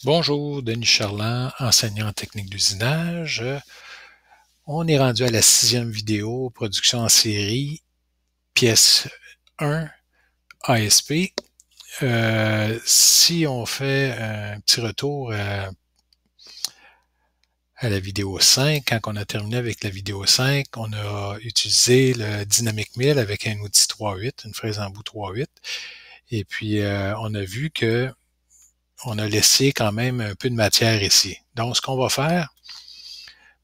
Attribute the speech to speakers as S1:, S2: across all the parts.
S1: Bonjour, Denis Charland, enseignant en technique d'usinage. On est rendu à la 6e vidéo, production en série, pièce 1, ASP. Si on fait un petit retour à la vidéo 5, quand on a terminé avec la vidéo 5, on a utilisé le Dynamic Mill avec un outil 3.8, une fraise en bout 3.8. Et puis, on a vu que on a laissé quand même un peu de matière ici. Donc, ce qu'on va faire,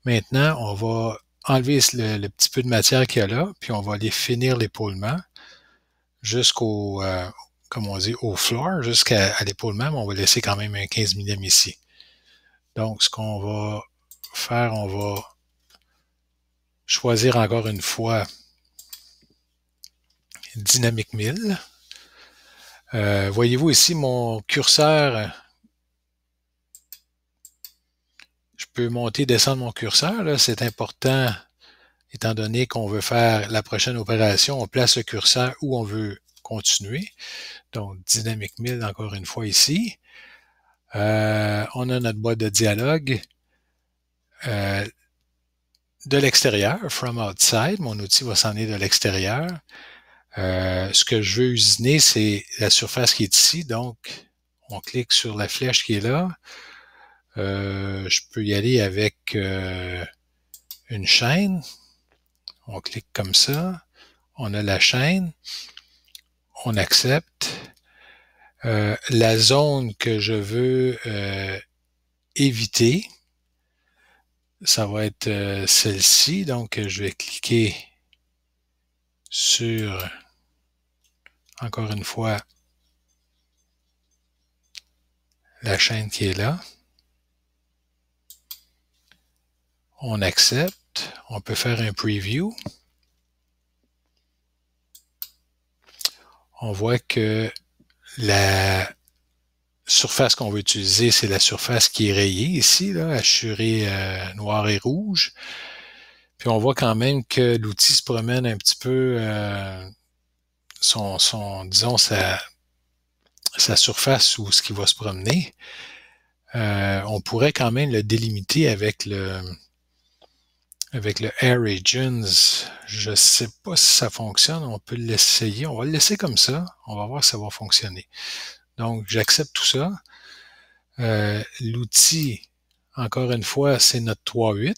S1: maintenant, on va enlever le petit peu de matière qu'il y a là, puis on va aller finir l'épaulement jusqu'au, comme on dit, au floor, jusqu'à l'épaulement, mais on va laisser quand même un 15 mm ici. Donc, ce qu'on va faire, on va choisir encore une fois Dynamic Mill. Voyez-vous ici mon curseur, je peux monter et descendre mon curseur, c'est important étant donné qu'on veut faire la prochaine opération, on place le curseur où on veut continuer. Donc, Dynamic Mill, encore une fois ici. On a notre boîte de dialogue de l'extérieur, from outside. Mon outil va s'en aller de l'extérieur. Ce que je veux usiner, c'est la surface qui est ici. Donc, on clique sur la flèche qui est là. Je peux y aller avec une chaîne. On clique comme ça. On a la chaîne. On accepte. La zone que je veux éviter, ça va être celle-ci. Donc, je vais cliquer sur, encore une fois, la chaîne qui est là. On accepte. On peut faire un preview. On voit que la surface qu'on veut utiliser, c'est la surface qui est rayée ici, là, hachurée noir et rouge. Puis on voit quand même que l'outil se promène un petit peu disons, sa surface où ce qui va se promener. On pourrait quand même le délimiter avec le Air Regions. Je ne sais pas si ça fonctionne. On peut l'essayer. On va le laisser comme ça. On va voir si ça va fonctionner. Donc, j'accepte tout ça. L'outil, encore une fois, c'est notre 3.8.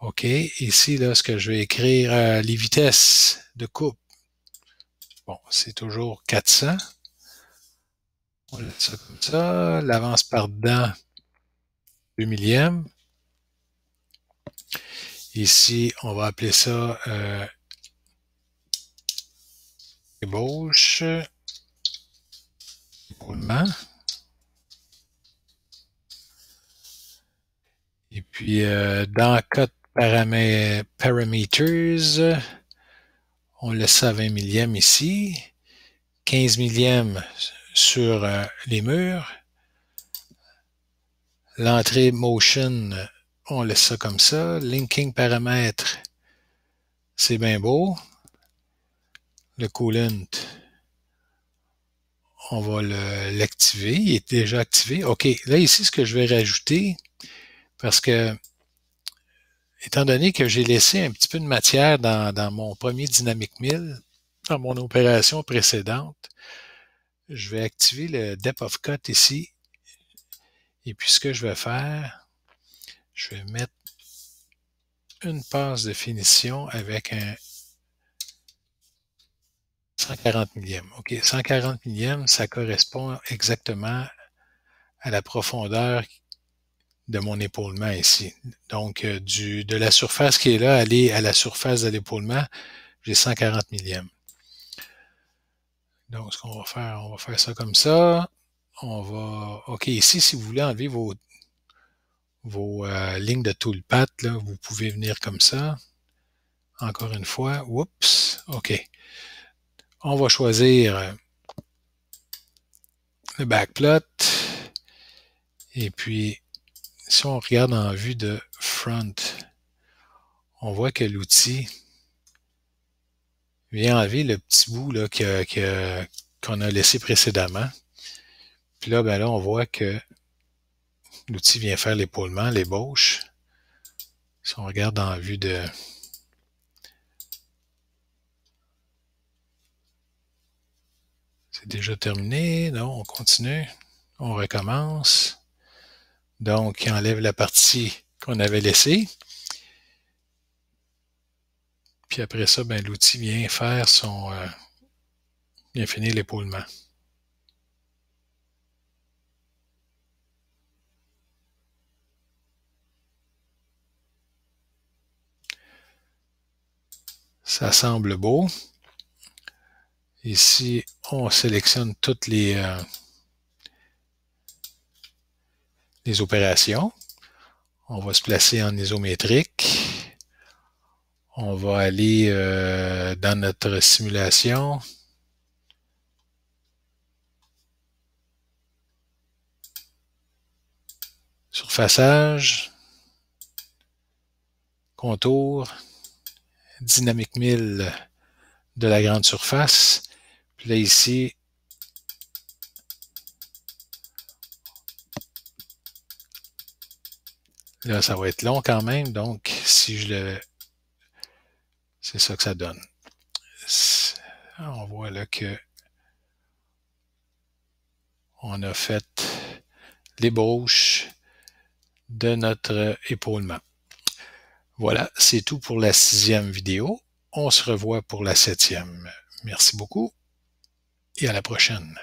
S1: OK. Ici, là, ce que je vais écrire, les vitesses de coupe. Bon, c'est toujours 400. On laisse ça comme ça. L'avance par dedans, 2 millièmes. Ici, on va appeler ça ébauche, épaulement. Et puis, dans Cut Parameters, on laisse ça à 20 millièmes ici. 15 millièmes sur les murs. L'entrée motion, on laisse ça comme ça. Linking paramètre, c'est bien beau. Le coolant, on va l'activer. Il est déjà activé. OK, là ici, ce que je vais rajouter, parce que étant donné que j'ai laissé un petit peu de matière dans mon premier Dynamic Mill, dans mon opération précédente, je vais activer le Depth of Cut ici. Et puis, ce que je vais faire, je vais mettre une passe de finition avec un 140 millièmes. OK, 140 millièmes, ça correspond exactement à la profondeur de mon épaulement ici. Donc, de la surface qui est là, aller à la surface de l'épaulement, j'ai 140 millièmes. Donc, ce qu'on va faire ça comme ça. On va, OK, ici, si vous voulez enlever vos lignes de toolpath, là, vous pouvez venir comme ça. Encore une fois, oups, OK. On va choisir le backplot. Et puis, si on regarde en vue de front, on voit que l'outil vient enlever le petit bout là, qu'on a laissé précédemment. Puis là, ben là, on voit que l'outil vient faire l'épaulement, l'ébauche. Si on regarde en vue de... C'est déjà terminé. Non, on continue. On recommence. Donc, il enlève la partie qu'on avait laissée. Puis après ça, ben, l'outil vient faire son... vient finir l'épaulement. Ça semble beau. Ici, on sélectionne toutes les opérations. On va se placer en isométrique. On va aller dans notre simulation. Surfaçage. Contour. Dynamique 1000 de la grande surface. Puis là, ici, là, ça va être long quand même. Donc, si je le... C'est ça que ça donne. On voit là que on a fait l'ébauche de notre épaulement. Voilà, c'est tout pour la 6e vidéo. On se revoit pour la 7e. Merci beaucoup et à la prochaine.